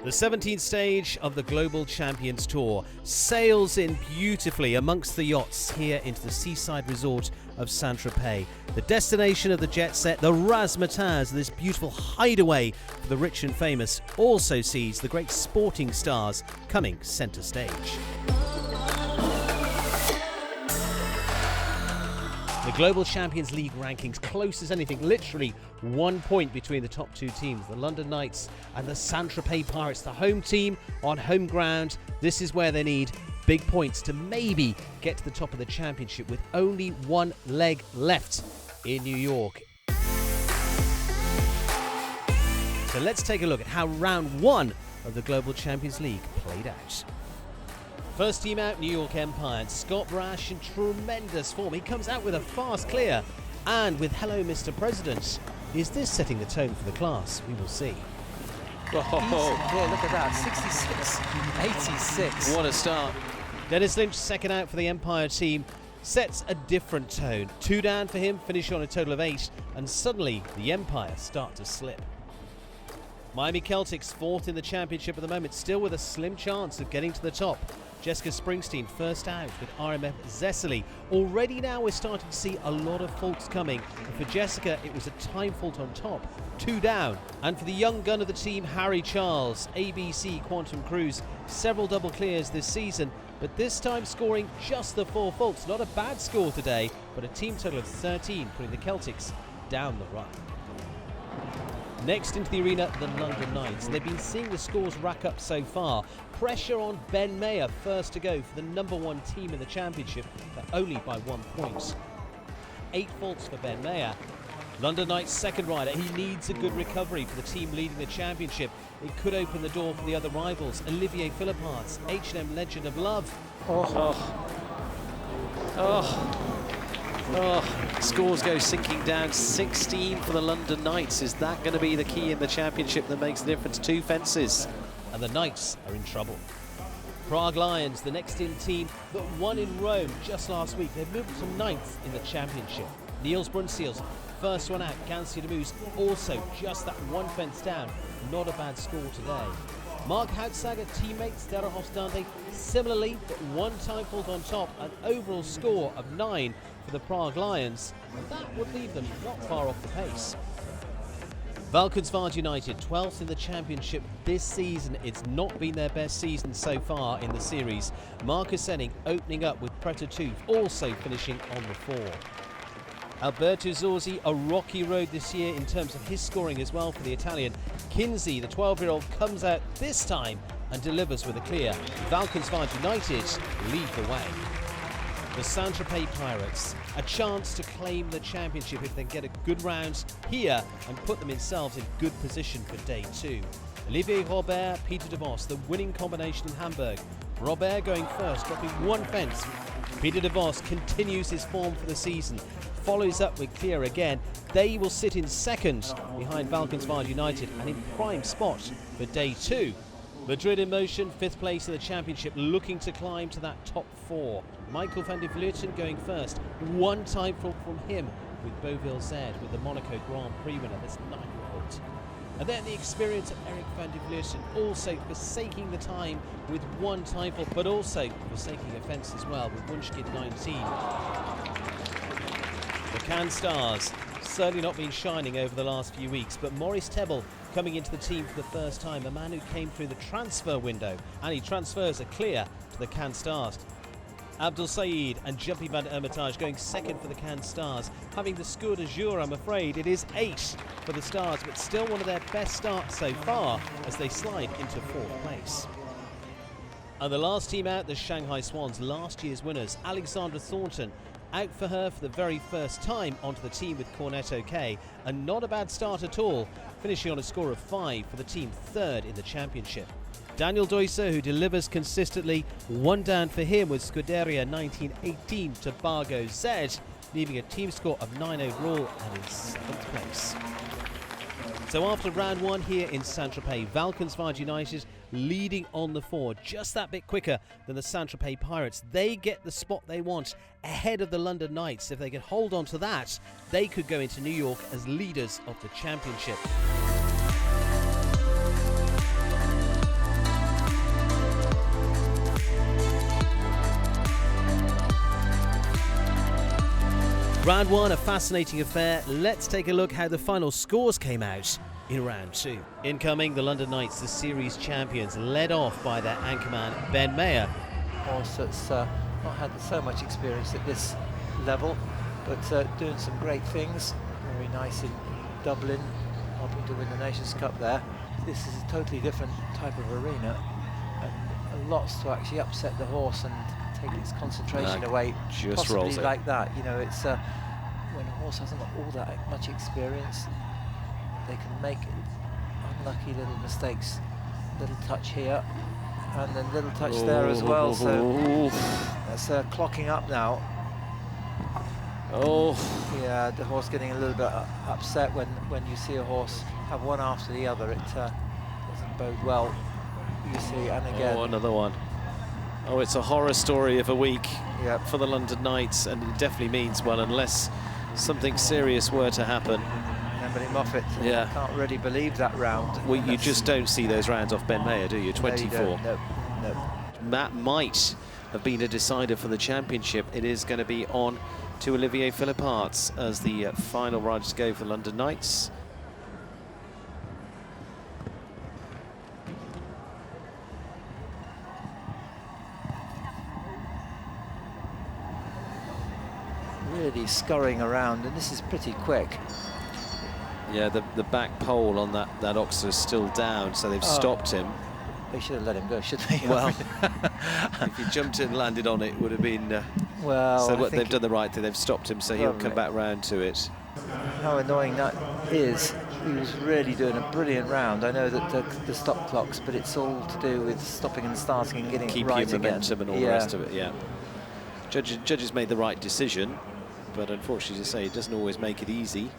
The 17th stage of the Global Champions Tour sails in beautifully amongst the yachts here into the seaside resort of Saint-Tropez. The destination of the jet set, the Ramatuelle, this beautiful hideaway for the rich and famous, also sees the great sporting stars coming centre stage. The Global Champions League rankings, close as anything, literally 1 point between the top two teams, the London Knights and the Saint-Tropez Pirates. The home team on home ground. This is where they need big points to maybe get to the top of the championship with only one leg left in New York. So let's take a look at how round one of the Global Champions League played out. First team out, New York Empire. Scott Brash in tremendous form. He comes out with a fast clear and with "Hello, Mr. President." Is this setting the tone for the class? We will see. Oh, yeah, look at that. 66-86. What a start. Dennis Lynch, second out for the Empire team, sets a different tone. 2 down for him, finishing on a total of 8, and suddenly the Empire start to slip. Miami Celtics, fourth in the championship at the moment, still with a slim chance of getting to the top. Jessica Springsteen first out with RMF Zessely. Already now we're starting to see a lot of faults coming. And for Jessica, it was a time fault on top, 2 down. And for the young gun of the team, Harry Charles, ABC Quantum Cruise, several double clears this season, but this time scoring just the 4 faults. Not a bad score today, but a team total of 13, putting the Celtics down the run. Next into the arena, the London Knights. They've been seeing the scores rack up so far. Pressure on Ben Mayer, first to go for the #1 team in the championship, but only by 1 point. 8 faults for Ben Mayer. London Knights' second rider. He needs a good recovery for the team leading the championship. It could open the door for the other rivals. Olivier Philippart's H&M Legend of Love. Scores go sinking down. 16 for the London Knights. Is that going to be the key in the championship that makes the difference? 2 fences. And the Knights are in trouble. Prague Lions, the next in team that won in Rome just last week. They've moved to 9th in the championship. Niels Brunseels, first one out. Gansi de Moos, also just that 1 fence down. Not a bad score today. Mark Houtsager, teammates Sterra Hofstande, similarly, but 1 time fault on top, an overall score of 9 for the Prague Lions. And that would leave them not far off the pace. Valkenswaard United, 12th in the championship this season. It's not been their best season so far in the series. Marcus Senning opening up with Preta Tooth, also finishing on the 4. Alberto Zorzi, a rocky road this year in terms of his scoring as well for the Italian. Kinsey, the 12-year-old, comes out this time and delivers with a clear. Valkenswaard United lead the way. The Saint-Tropez Pirates, a chance to claim the championship if they get a good round here and put themselves in good position for day 2. Olivier Robert, Peter de Vos, the winning combination in Hamburg. Robert going first, dropping 1 fence. Peter de Vos continues his form for the season, follows up with clear again. They will sit in second behind Valkenswaard United and in prime spot for day 2. Madrid in motion, 5th place in the championship, looking to climb to that top 4. Michael van der Vleuten going first. 1 time fault from him with Beauville Z with the Monaco Grand Prix winner. That's 9 fault. And then the experience of Eric van der Vleuten, also forsaking the time with 1 time fault, but also forsaking a fence as well with Wunschkid 19. The Cannes Stars certainly not been shining over the last few weeks, but Maurice Tebel coming into the team for the first time, a man who came through the transfer window, and he transfers a clear to the Cannes Stars. Abdul Saeed and Jumpy van der Hermitage going second for the Cannes Stars. Having the score de jour, I'm afraid, it is 8 for the Stars, but still one of their best starts so far as they slide into 4th place. And the last team out, the Shanghai Swans, last year's winners. Alexandra Thornton, out for her for the very first time onto the team with Cornetto K, and not a bad start at all, finishing on a score of 5 for the team, 3rd in the championship. Daniel Deusser, who delivers consistently, 1 down for him with Scuderia 1918 to Bargo Z, leaving a team score of 9 overall and in 7th place. So after round 1 here in Saint-Tropez, Valkenswaard United leading on the 4, just that bit quicker than the Saint-Tropez Pirates. They get the spot they want ahead of the London Knights. If they can hold on to that, they could go into New York as leaders of the championship. Round 1, a fascinating affair. Let's take a look how the final scores came out in round 2. Incoming, the London Knights, the series champions, led off by their anchorman Ben Mayer. Horse that's not had so much experience at this level, but doing some great things. Very nice in Dublin, helping to win the Nations Cup there. This is a totally different type of arena, and lots to actually upset the horse and take its concentration away, just possibly rolls it. like that. You know, it's when a horse hasn't got all that much experience, they can make unlucky little mistakes. Little touch here, and then little touch there as well. So that's clocking up now. Yeah, the horse getting a little bit upset when you see a horse have one after the other. It doesn't bode well. You see, and again. Another one. It's a horror story of a week Yep. for the London Knights, and it definitely means, well, unless something serious were to happen. Emily Moffat, Yeah. can't really believe that round. Well, you just don't see those rounds off Ben Mayer, do you? 24. No. That might have been a decider for the championship. It is going to be on to Olivier Philipparts as the final riders go for the London Knights. Really scurrying around, and this is pretty quick. Yeah, the back pole on that Oxford is still down, so they've stopped him. They should have let him go, shouldn't they? Well, if he jumped in and landed on it, it would have been... well, so they've done the right thing, they've stopped him, so he'll come back round to it. How annoying that is. He was really doing a brilliant round. I know that the stop clocks, but it's all to do with stopping and starting and getting Keeping it right your momentum again. and all the rest of it, yeah. Judges made the right decision, but unfortunately, as I say, it doesn't always make it easy.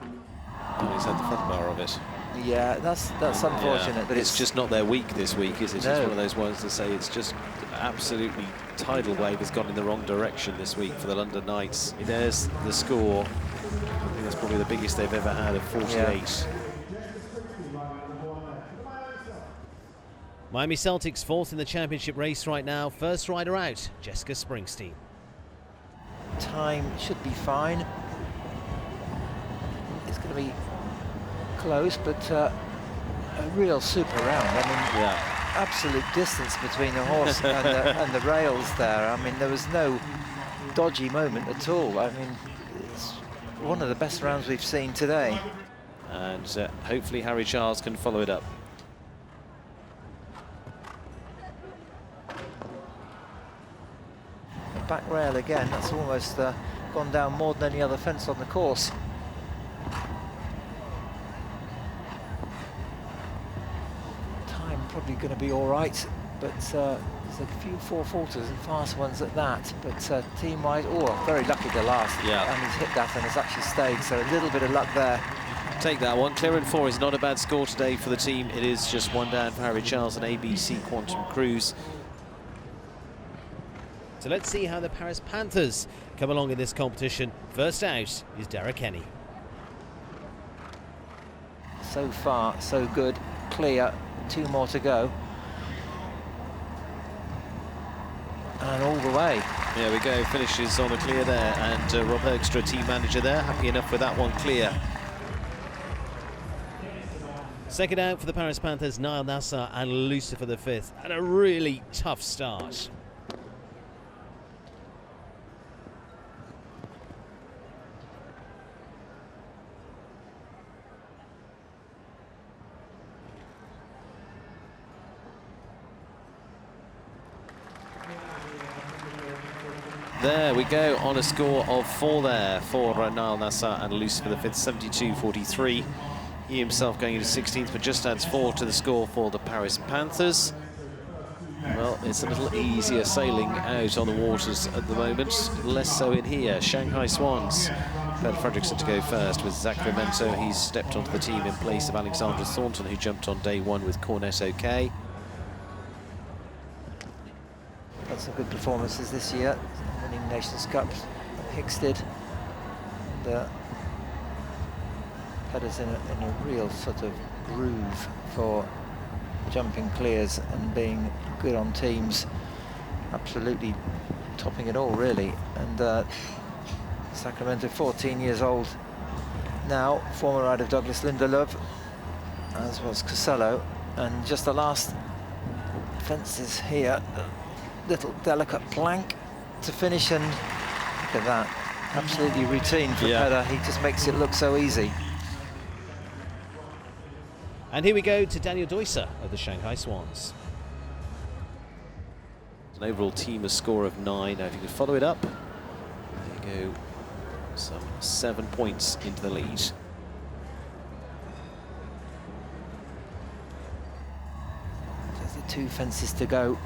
Oh, he's had the front bar of it. Yeah, that's unfortunate. Yeah, but it's just not their week this week, is it? No. It's one of those ones to say it's just absolutely tidal wave has gone in the wrong direction this week for the London Knights. There's the score. I think that's probably the biggest they've ever had of 48. Yeah. Miami Celtics fourth in the championship race right now. First rider out, Jessica Springsteen. Time should be fine. It's going to be close, but a real super round. I mean, Yeah. absolute distance between the horse and the rails there. I mean, there was no dodgy moment at all. I mean, it's one of the best rounds we've seen today. And hopefully Harry Charles can follow it up. The back rail again, that's almost gone down more than any other fence on the course. Time probably going to be all right, but there's a few 4-footers and fast ones at that. But team-wise, very lucky to last. Yeah. And he's hit that and has actually stayed, so a little bit of luck there. Take that one. Clear and 4 is not a bad score today for the team. It is just one down for Harry Charles and ABC Quantum Cruise. So let's see how the Paris Panthers come along in this competition. First out is Derek Kenny. So far, so good. Clear, 2 more to go. And all the way. There we go, finishes on a clear there, and Rob Bergstra, team manager there, happy enough with that one clear. Second out for the Paris Panthers, Niall Nassar and Lucifer the fifth. And a really tough start. There we go, on a score of 4 there for Niall Nassar and Lucifer the fifth, 72-43. He himself going into 16th, but just adds 4 to the score for the Paris Panthers. Well, it's a little easier sailing out on the waters at the moment, less so in here. Shanghai Swans. Ben Fredrickson to go first with Zach Vimento. He's stepped onto the team in place of Alexandra Thornton, who jumped on day 1 with Cornet OK. Had some good performances this year, winning Nations Cups. Hicks did. And, had us in a real sort of groove for jumping clears and being good on teams. Absolutely topping it all, really. And Sacramento, 14 years old now, former rider of Douglas Lindelöf, as was Cosello. And just the last fences here, little delicate plank to finish, and look at that, absolutely routine for Pedder. He just makes it look so easy. And here we go to Daniel Deusser of the Shanghai Swans. An overall team, a score of 9. Now if you could follow it up, there you go, some 7 points into the lead. There's the 2 fences to go.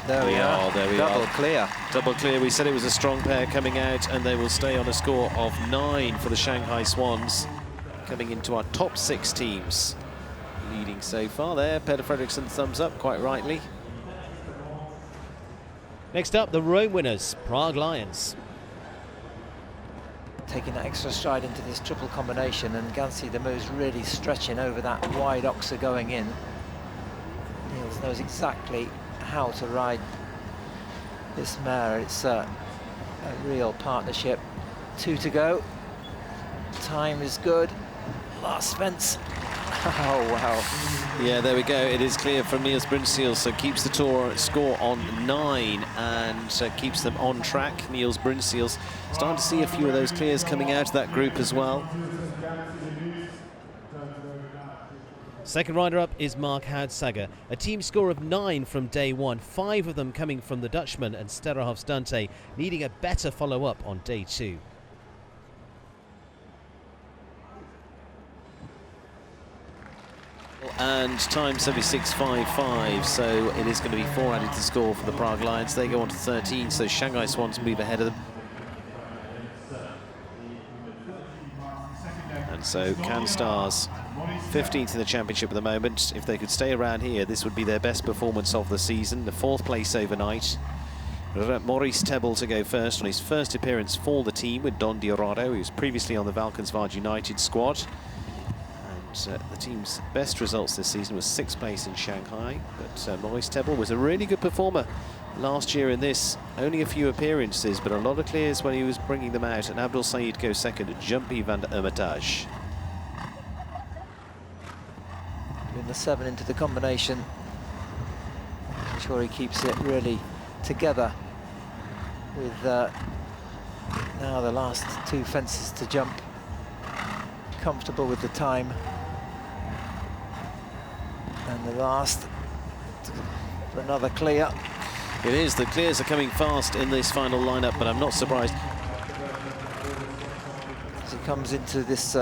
There we are. There we Double are. clear. Double clear. We said it was a strong pair coming out, and they will stay on a score of 9 for the Shanghai Swans, coming into our top 6 teams. Leading so far there. Peder Fredriksson thumbs up, quite rightly. Next up, the Rome winners, Prague Lions. Taking that extra stride into this triple combination, and Gansi de Moos really stretching over that wide oxer going in. Niels knows exactly how to ride this mare. It's a real partnership. 2 to go. Time is good. Last fence. Oh, wow. Yeah, there we go. It is clear from Niels Bruynseels, so keeps the tour score on 9 and keeps them on track. Niels Bruynseels starting to see a few of those clears coming out of that group as well. Second rider-up is Mark Houtsager, a team score of 9 from day 1, 5 of them coming from the Dutchman and Sterrenhof's Dante, needing a better follow-up on day 2. And time 76.55, so it is going to be 4 added to the score for the Prague Lions. They go on to 13, so Shanghai Swans move ahead of them. And so Can Stars, 15th in the championship at the moment. If they could stay around here, this would be their best performance of the season, the 4th place overnight. Maurice Tebel to go first on his first appearance for the team with Don Diorado, who was previously on the Valkenswaard United squad. The team's best results this season was 6th place in Shanghai, but Maurice Tebel was a really good performer last year in this. Only a few appearances, but a lot of clears when he was bringing them out, and Abdul Saeed goes second at Jumpy van der Hermitage. Doing the 7 into the combination. I'm sure he keeps it really together with now the last 2 fences to jump. Comfortable with the time. And the last for another clear. It is, the clears are coming fast in this final lineup, but I'm not surprised. As he comes into this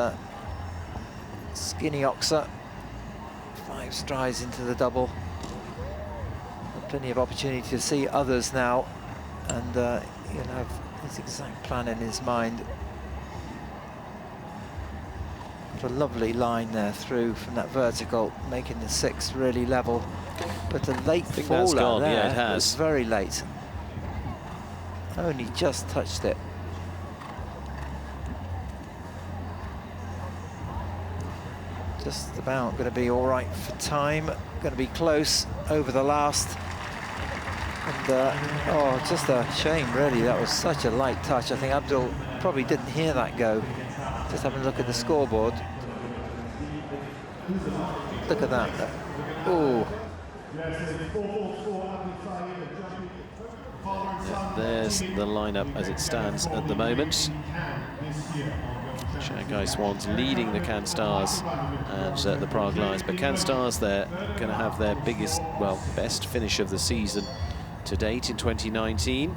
skinny oxer, 5 strides into the double. Plenty of opportunity to see others now, and he'll have his exact plan in his mind. A lovely line there through from that vertical, making the 6 really level. But a late faller there, yeah, it has. was very late. Only just touched it. Just about going to be all right for time. Going to be close over the last. And oh, just a shame really. That was such a light touch. I think Abdul probably didn't hear that go. Just having a look at the scoreboard. Look at that. Oh. There's the lineup as it stands at the moment. Shanghai Swans leading the Can Stars and the Prague Lions. But Can Stars, they're going to have their biggest, well, best finish of the season to date in 2019.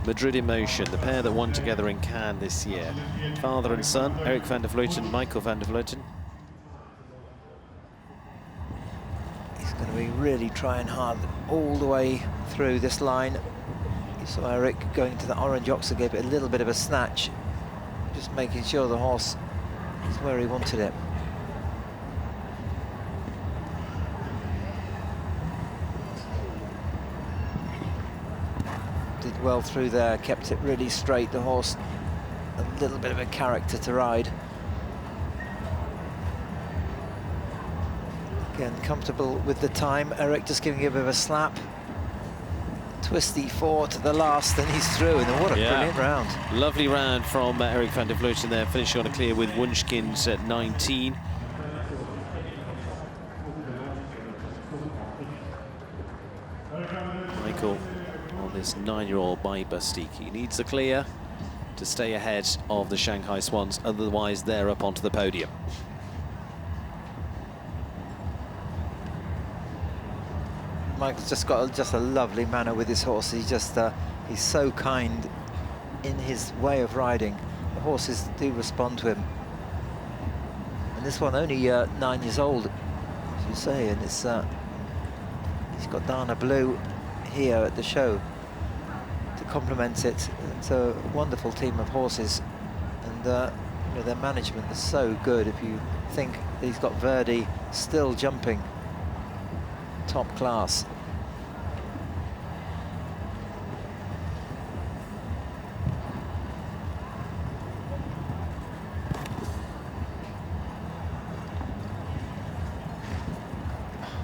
Madrid in motion, the pair that won together in Cannes this year. Father and son, Eric van der Vleuten, Michael van der Vleuten. He's going to be really trying hard all the way through this line. You saw Eric going to the orange oxer, gave it a little bit of a snatch, just making sure the horse is where he wanted it. Did well through there, kept it really straight. The horse, a little bit of a character to ride. Again, comfortable with the time. Eric just giving a bit of a slap. twisty 4 to the last, and he's through. And what a brilliant round. Lovely round from Erik van der Vleuten there, finishing on a clear with Wunschkins at 19. Michael on this 9-year-old by Bastique. He needs a clear to stay ahead of the Shanghai Swans, otherwise they're up onto the podium. Michael's just got a lovely manner with his horse. He's so kind in his way of riding. The horses do respond to him. And this one only 9 years old, as you say, and it's he's got Dana Blue here at the show to complement it. It's a wonderful team of horses, and you know, their management is so good. If you think that he's got Verdi still jumping top class.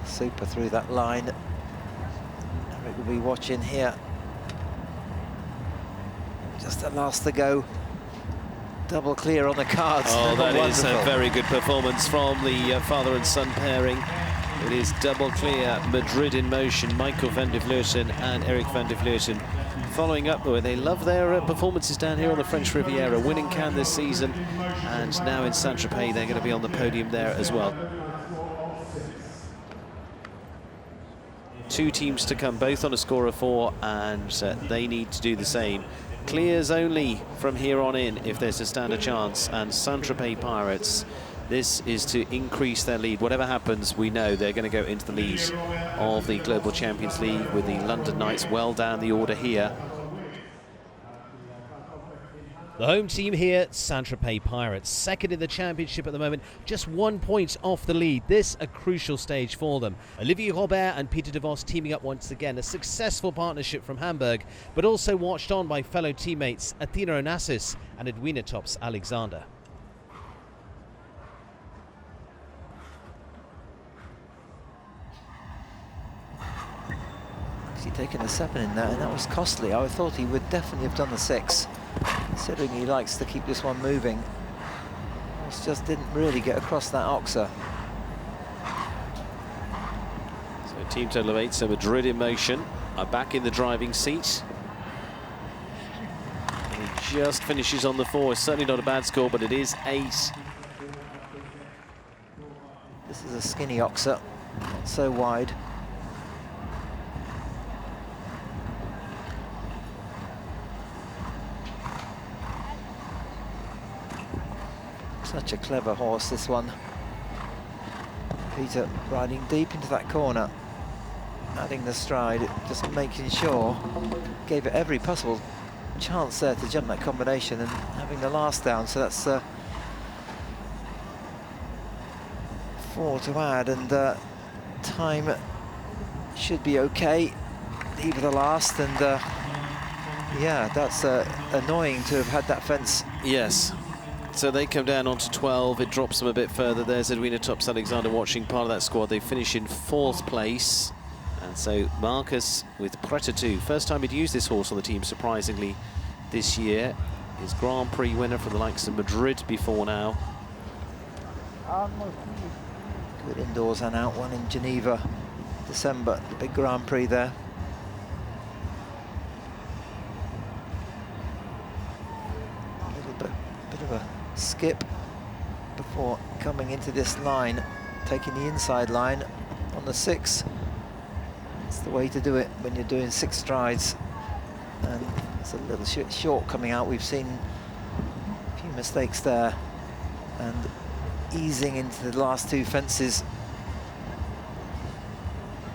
Super through that line. Eric will be watching here. Just a last to go. Double clear on the cards. Oh, that is a very good performance from the father and son pairing. It is double clear, Madrid in motion, Michael van der Vleuten and Erik van der Vleuten following up. They love their performances down here on the French Riviera, winning Cannes this season, and now in Saint-Tropez they're going to be on the podium there as well. Two teams to come, both on a score of 4, and they need to do the same. Clears only from here on in if there's a standard chance, and Saint-Tropez Pirates, this is to increase their lead. Whatever happens, we know they're going to go into the lead of the Global Champions League with the London Knights well down the order here. The home team here, Saint-Tropez Pirates, second in the championship at the moment, just 1 point off the lead. This a crucial stage for them. Olivier Robert and Peter de Vos teaming up once again, a successful partnership from Hamburg, but also watched on by fellow teammates Athena Onassis and Edwina Tops Alexander. He's taken the 7 in there, and that was costly. I thought he would definitely have done the 6, considering he likes to keep this one moving. Horse just didn't really get across that oxer. So a team total of 8, so Madrid in motion, are back in the driving seat. And he just finishes on the 4. It's certainly not a bad score, but it is 8. This is a skinny oxer, not so wide. Such a clever horse, this one. Peter riding deep into that corner, adding the stride, just making sure, gave it every possible chance there to jump that combination, and having the last down, so that's 4 to add, and time should be okay. Even the last, and yeah, that's annoying to have had that fence. Yes. So they come down onto 12, it drops them a bit further. There's Edwina Tops Alexander watching part of that squad. They finish in 4th place. And so Marcus with Preta 2. First time he'd used this horse on the team, surprisingly, this year. His Grand Prix winner from the likes of Madrid before now. Good indoors and out one in Geneva, December, the big Grand Prix there. A little bit of a skip before coming into this line, taking the inside line on the 6. It's the way to do it when you're doing 6 strides, and it's a little short coming out. We've seen a few mistakes there, and easing into the last 2 fences.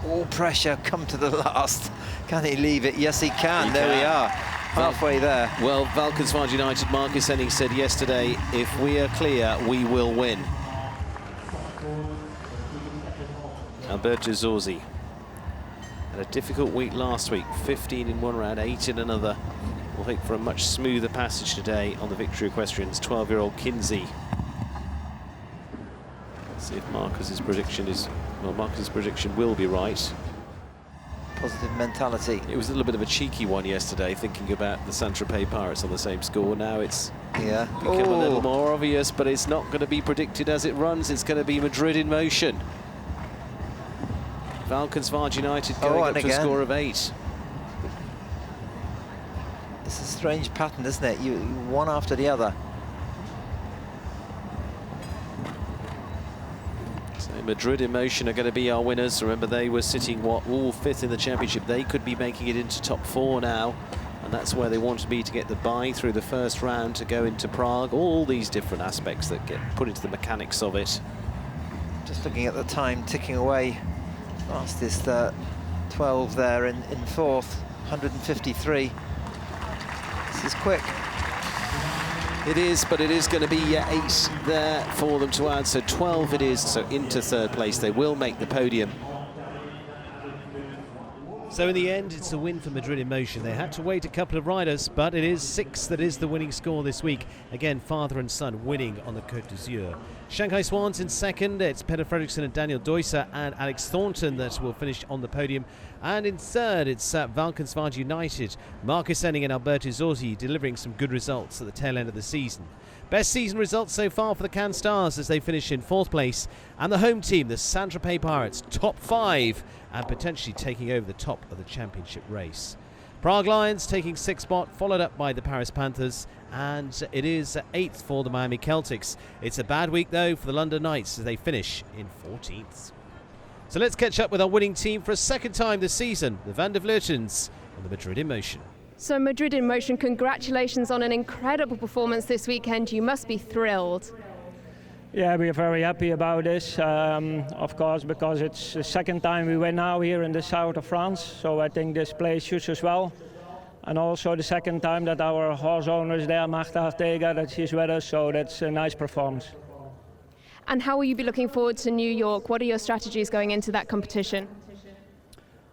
All pressure, come to the last. Can he leave it? Yes, he can. There we are. Halfway there. Well, Valkenswaard United, Marcus Henning said yesterday, if we are clear, we will win. Alberto Zorzi had a difficult week last week, 15 in one round, 8 in another. We'll hope for a much smoother passage today on the Victory Equestrians. 12-year-old Kinsey. Let's see if Marcus's prediction is, well, Marcus's prediction will be right. positive mentality. It was a little bit of a cheeky one yesterday, thinking about the Saint-Tropez Pirates on the same score. Now it's become a little more obvious, but it's not going to be predicted as it runs. It's going to be Madrid in motion. Valkenswaard United going up to a score of 8. It's a strange pattern, isn't it? You one after the other. So Madrid in motion are going to be our winners. Remember, they were sitting, all 5th in the championship. They could be making it into top 4 now, and that's where they want to be to get the bye through the first round to go into Prague. All these different aspects that get put into the mechanics of it. Just looking at the time ticking away. Fastest 12 there in 4th, 153. This is quick. It is, but it is going to be 8 there for them to add, so 12 it is, so into 3rd place. They will make the podium. So in the end, it's a win for Madrid in motion. They had to wait a couple of riders, but it is 6 that is the winning score this week. Again, father and son winning on the Côte d'Azur. Shanghai Swans in 2nd. It's Peter Fredriksson and Daniel Deusser and Alex Thornton that will finish on the podium. And in 3rd, it's Valkenswaard United. Marcus Enning and Alberto Zorzi delivering some good results at the tail end of the season. Best season results so far for the Cannes Stars as they finish in 4th place. And the home team, the Saint-Tropez Pirates, top 5 and potentially taking over the top of the championship race. Prague Lions taking 6th spot, followed up by the Paris Panthers, and it is 8th for the Miami Celtics. It's a bad week though for the London Knights as they finish in 14th. So let's catch up with our winning team for a 2nd time this season, the Van der Vleutens and the Madrid in motion. So Madrid in motion, congratulations on an incredible performance this weekend. You must be thrilled. Yeah, we are very happy about this, of course, because it's the 2nd time we win now here in the south of France. So I think this place suits us well. And also the 2nd time that our horse owner is there, Marta Artega, that she's with us, so that's a nice performance. And how will you be looking forward to New York? What are your strategies going into that competition?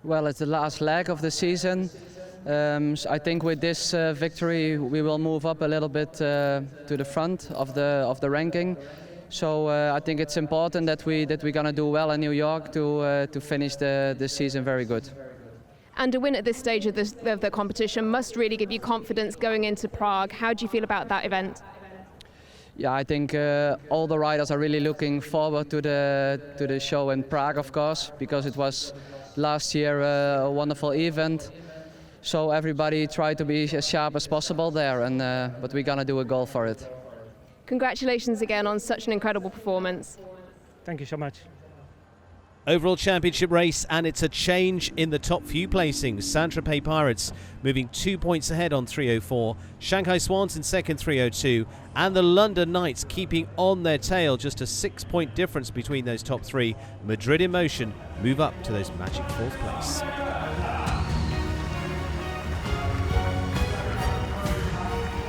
Well, it's the last leg of the season. So I think with this victory we will move up a little bit to the front of the ranking. So I think it's important that we're gonna do well in New York to finish the season very good. And a win at this stage of the competition must really give you confidence going into Prague. How do you feel about that event? Yeah, I think all the riders are really looking forward to the show in Prague, of course, because it was last year a wonderful event. So everybody tried to be as sharp as possible there, and but we're gonna do a goal for it. Congratulations again on such an incredible performance. Thank you so much. Overall championship race, and it's a change in the top few placings. Saint-Tropez Pirates moving 2 points ahead on 304, Shanghai Swans in 2nd 302, and the London Knights keeping on their tail, just a 6-point difference between those top 3. Madrid in motion move up to those magic 4th place.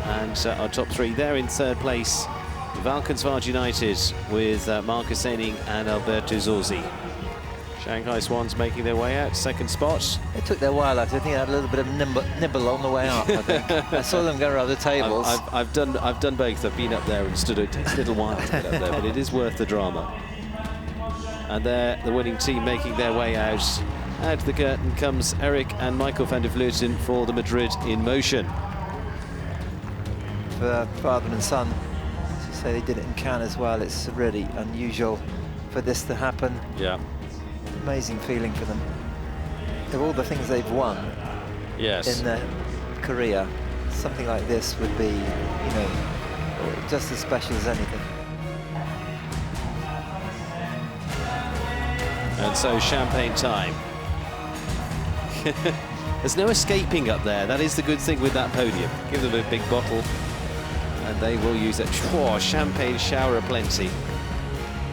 And our top 3 there in 3rd place, Valkenswaard United with Marcus Enning and Alberto Zorzi. Shanghai Swans making their way out, 2nd spot. It took their while. I think they had a little bit of nibble on the way up. I think I saw them go around the tables. I've done both. I've been up there and stood. It takes a little while to get up there, but it is worth the drama. And there, the winning team making their way out. Out of the curtain comes Eric and Michael van der Vleuten for the Madrid in motion. For father and son, as you say, they did it in Cannes as well. It's really unusual for this to happen. Yeah. Amazing feeling for them. Of all the things they've won in their career, something like this would be, you know, just as special as anything. And so champagne time. There's no escaping up there. That is the good thing with that podium. Give them a big bottle and they will use it. Oh, champagne shower aplenty.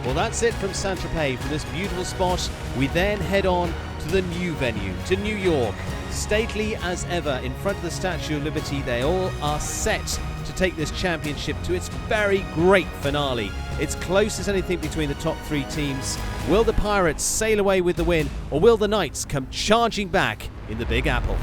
Well, that's it from Saint-Tropez, from this beautiful spot. We then head on to the new venue, to New York. Stately as ever, in front of the Statue of Liberty, they all are set to take this championship to its very great finale. It's close as anything between the top 3 teams. Will the Pirates sail away with the win, or will the Knights come charging back in the Big Apple?